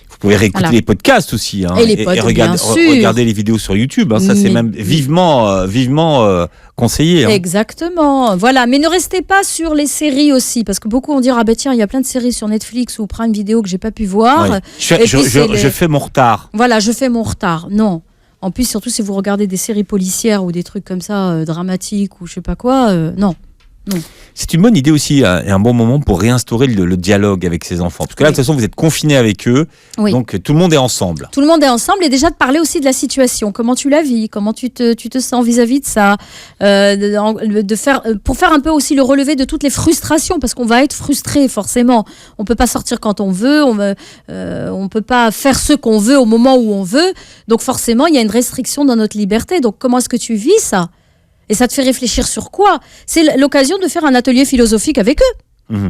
Vous pouvez réécouter les podcasts aussi. Et les podcasts, bien sûr. Regarder les vidéos sur YouTube. Ça, c'est même vivement conseillé. Exactement. Voilà. Mais ne restez pas sur les séries aussi. Parce que beaucoup vont dire, tiens, il y a plein de séries sur Netflix ou Prime Video que j'ai pas pu voir. Ouais. Je fais mon retard. Voilà, je fais mon retard. Non. En plus, surtout si vous regardez des séries policières ou des trucs comme ça, dramatiques ou je sais pas quoi, non. C'est une bonne idée aussi et un bon moment pour réinstaurer le dialogue avec ses enfants. Parce que là, de toute façon, vous êtes confinés avec eux, donc tout le monde est ensemble. Tout le monde est ensemble et déjà de parler aussi de la situation. Comment tu la vis, comment tu te sens vis-à-vis de ça. Pour faire un peu aussi le relevé de toutes les frustrations, parce qu'on va être frustré forcément. On peut pas sortir quand on veut, on peut pas faire ce qu'on veut au moment où on veut. Donc forcément, il y a une restriction dans notre liberté. Donc comment est-ce que tu vis ça ? Et ça te fait réfléchir sur quoi ? C'est l'occasion de faire un atelier philosophique avec eux. Mmh.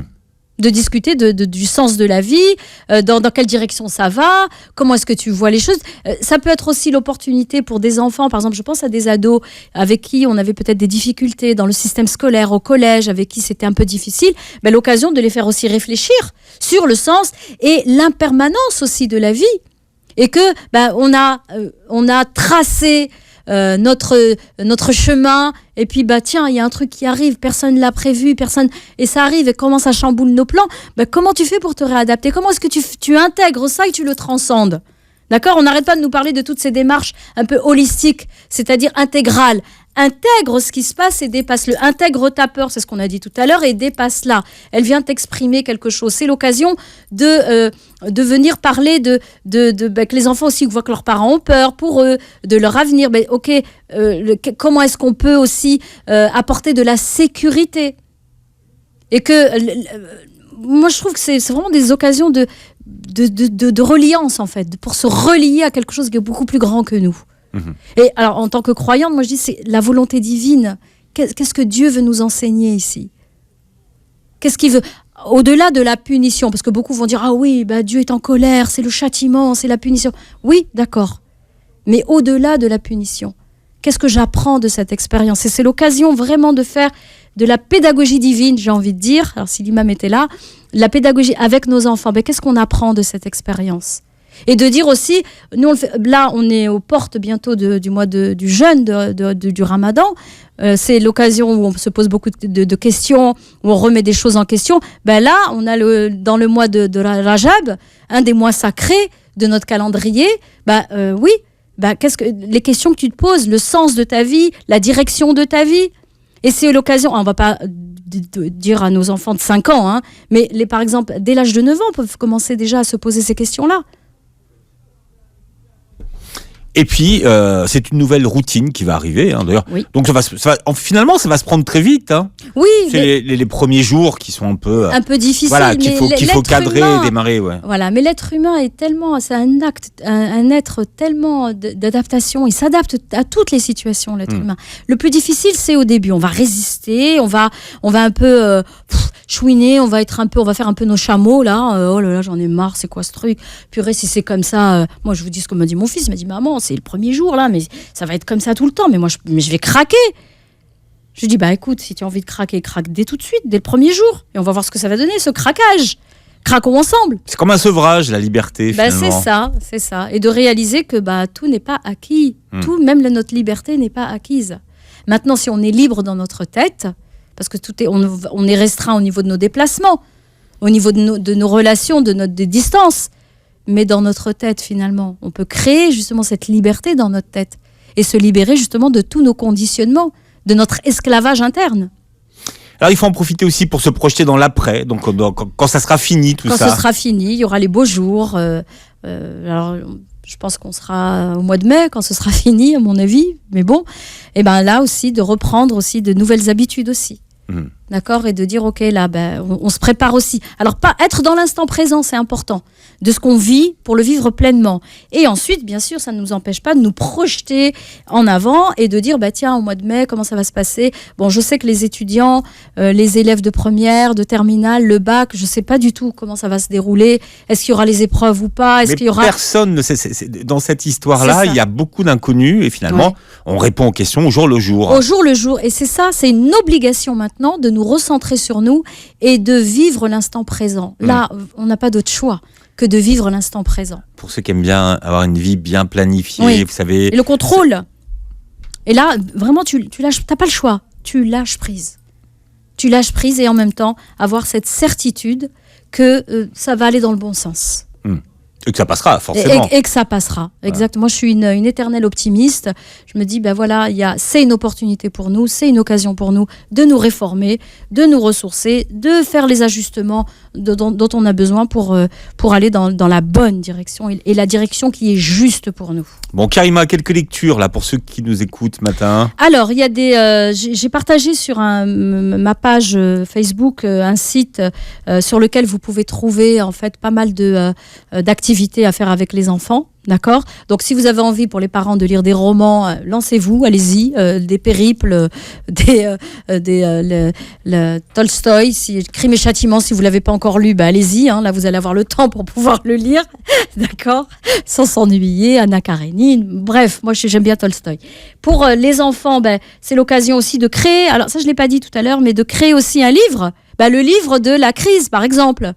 De discuter du sens de la vie, dans quelle direction ça va, comment est-ce que tu vois les choses. Ça peut être aussi l'opportunité pour des enfants, par exemple, je pense à des ados avec qui on avait peut-être des difficultés dans le système scolaire, au collège, avec qui c'était un peu difficile, l'occasion de les faire aussi réfléchir sur le sens et l'impermanence aussi de la vie. Et que on a tracé notre chemin et puis tiens, il y a un truc qui arrive, personne l'a prévu, et ça arrive et comment ça chamboule nos plans, comment tu fais pour te réadapter, comment est-ce que tu intègres ça et tu le transcendes, d'accord? On n'arrête pas de nous parler de toutes ces démarches un peu holistiques, c'est-à-dire intégrales. Intègre ce qui se passe et dépasse-le. Intègre ta peur, c'est ce qu'on a dit tout à l'heure, et dépasse-la. Elle vient t'exprimer quelque chose. C'est l'occasion de venir parler que les enfants aussi voient que leurs parents ont peur pour eux, de leur avenir. Comment est-ce qu'on peut aussi apporter de la sécurité? Et que moi, je trouve que c'est vraiment des occasions de reliance, en fait, pour se relier à quelque chose qui est beaucoup plus grand que nous. Et alors, en tant que croyante, moi je dis c'est la volonté divine. Qu'est-ce que Dieu veut nous enseigner ici? Qu'est-ce qu'il veut? Au-delà de la punition, parce que beaucoup vont dire ah oui, Dieu est en colère, c'est le châtiment, c'est la punition. Oui, d'accord. Mais au-delà de la punition, qu'est-ce que j'apprends de cette expérience? Et c'est l'occasion vraiment de faire de la pédagogie divine, j'ai envie de dire. Alors si l'imam était là, la pédagogie avec nos enfants. Qu'est-ce qu'on apprend de cette expérience? Et de dire aussi, nous on est aux portes bientôt du mois du jeûne, du Ramadan. C'est l'occasion où on se pose beaucoup de questions, où on remet des choses en question. Là, on a dans le mois de Rajab, un des mois sacrés de notre calendrier. Les questions que tu te poses, le sens de ta vie, la direction de ta vie. Et c'est l'occasion, on ne va pas dire à nos enfants de 5 ans, mais par exemple, dès l'âge de 9 ans, peuvent commencer déjà à se poser ces questions-là. Et puis, c'est une nouvelle routine qui va arriver, d'ailleurs. Oui. Donc, finalement, ça va se prendre très vite. Oui. C'est les premiers jours qui sont un peu difficiles. Voilà, qu'il faut cadrer, démarrer. Ouais. Voilà, mais l'être humain c'est un être tellement d'adaptation. Il s'adapte à toutes les situations, l'être humain. Le plus difficile, c'est au début. On va résister, on va un peu chouiner, on va faire un peu nos chameaux, là. Oh là là, j'en ai marre, c'est quoi ce truc? Purée, si c'est comme ça, moi, je vous dis ce que m'a dit mon fils. Il m'a dit, maman, c'est le premier jour là, mais ça va être comme ça tout le temps. Mais moi, je vais craquer. Je lui dis, écoute, si tu as envie de craquer, craque dès tout de suite, dès le premier jour. Et on va voir ce que ça va donner, ce craquage. Craquons ensemble. C'est comme un sevrage, la liberté, finalement. C'est ça. Et de réaliser que tout n'est pas acquis. Tout, même notre liberté n'est pas acquise. Maintenant, si on est libre dans notre tête, parce que on est restreint au niveau de nos déplacements, au niveau de nos relations, des distances. Mais dans notre tête, finalement, on peut créer justement cette liberté dans notre tête et se libérer justement de tous nos conditionnements, de notre esclavage interne. Alors, il faut en profiter aussi pour se projeter dans l'après, donc quand ça sera fini, tout ça. Quand ce sera fini, il y aura les beaux jours. Alors, Je pense qu'on sera au mois de mai, quand ce sera fini, à mon avis. Mais bon, et ben là aussi, de reprendre aussi de nouvelles habitudes aussi. D'accord, et de dire ok là on se prépare aussi. Alors pas être dans l'instant présent, c'est important, de ce qu'on vit pour le vivre pleinement. Et ensuite bien sûr ça ne nous empêche pas de nous projeter en avant et de dire tiens, au mois de mai comment ça va se passer. Bon, je sais que les étudiants, les élèves de première, de terminale, le bac, je sais pas du tout comment ça va se dérouler. Est-ce qu'il y aura les épreuves ou pas? Est-ce qu'il y aura... Personne ne sait. Dans cette histoire-là, il y a beaucoup d'inconnus et finalement on répond aux questions au jour le jour. Au jour le jour, et c'est ça, c'est une obligation maintenant de nous recentrer sur nous et de vivre l'instant présent. Là, on n'a pas d'autre choix que de vivre l'instant présent. Pour ceux qui aiment bien avoir une vie bien planifiée, vous savez... Et le contrôle. Et là, vraiment, t'as pas le choix. Tu lâches prise. Tu lâches prise et en même temps, avoir cette certitude que ça va aller dans le bon sens. Et que ça passera, forcément. Et que ça passera, exactement. Moi, je suis une éternelle optimiste. Je me dis, c'est une opportunité pour nous, c'est une occasion pour nous de nous réformer, de nous ressourcer, de faire les ajustements dont on a besoin pour aller dans la bonne direction et la direction qui est juste pour nous. Bon, Karima, quelques lectures là pour ceux qui nous écoutent ce matin. Alors, il y a j'ai partagé sur ma page Facebook un site sur lequel vous pouvez trouver en fait pas mal d'activités à faire avec les enfants, d'accord ? Donc si vous avez envie pour les parents de lire des romans, lancez-vous, allez-y, des périples, le Tolstoï, Crime et Châtiment, si vous l'avez pas encore lu, allez-y, là vous allez avoir le temps pour pouvoir le lire, d'accord ? Sans s'ennuyer, Anna Karénine, bref, moi j'aime bien Tolstoï. Pour les enfants, c'est l'occasion aussi de créer, alors ça je l'ai pas dit tout à l'heure, mais de créer aussi un livre, le livre de la crise par exemple.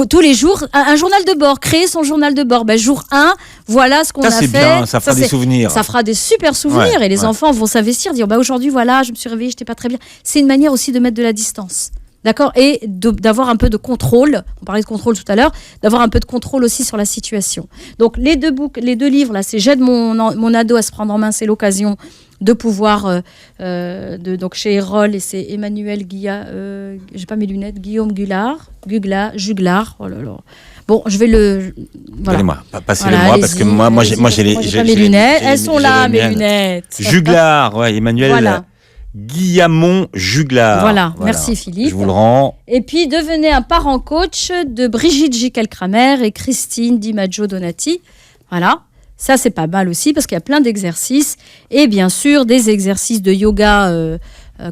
Tous les jours, un journal de bord, créer son journal de bord. Jour 1, voilà ce qu'on a fait. Bien, ça fera des souvenirs. Ça fera des super souvenirs et les enfants vont s'investir, dire aujourd'hui, voilà, je me suis réveillée, j'étais pas très bien. C'est une manière aussi de mettre de la distance. D'accord ? Et d'avoir un peu de contrôle. On parlait de contrôle tout à l'heure. D'avoir un peu de contrôle aussi sur la situation. Donc, les deux livres, là, c'est J'aide mon ado à se prendre en main. C'est l'occasion de pouvoir, donc chez Erol, et c'est Emmanuel j'ai pas mes lunettes, Guillaume Juglar. Oh là là. Bon, je vais le... Voilà. Donnez-moi, passez-le-moi, parce que moi j'ai mes lunettes. Elles sont là, mes lunettes. Juglar, Emmanuel... Voilà. Guillamon Juglar. Voilà, merci Philippe. Je vous le rends. Et puis devenez un parent coach de Brigitte Jiquel-Kramer et Christine Di Maggio Donati. Voilà, ça c'est pas mal aussi parce qu'il y a plein d'exercices et bien sûr des exercices de yoga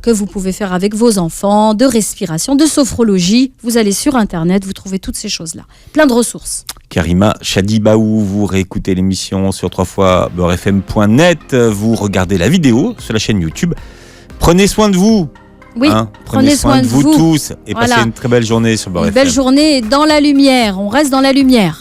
que vous pouvez faire avec vos enfants, de respiration, de sophrologie. Vous allez sur Internet, vous trouvez toutes ces choses-là. Plein de ressources. Karima Chadibaou, vous réécoutez l'émission sur 3xbeurrefm.net, vous regardez la vidéo sur la chaîne YouTube. Prenez soin de vous. Oui, prenez soin de vous tous et passez une très belle journée sur Beurre FM. Une belle journée dans la lumière. On reste dans la lumière.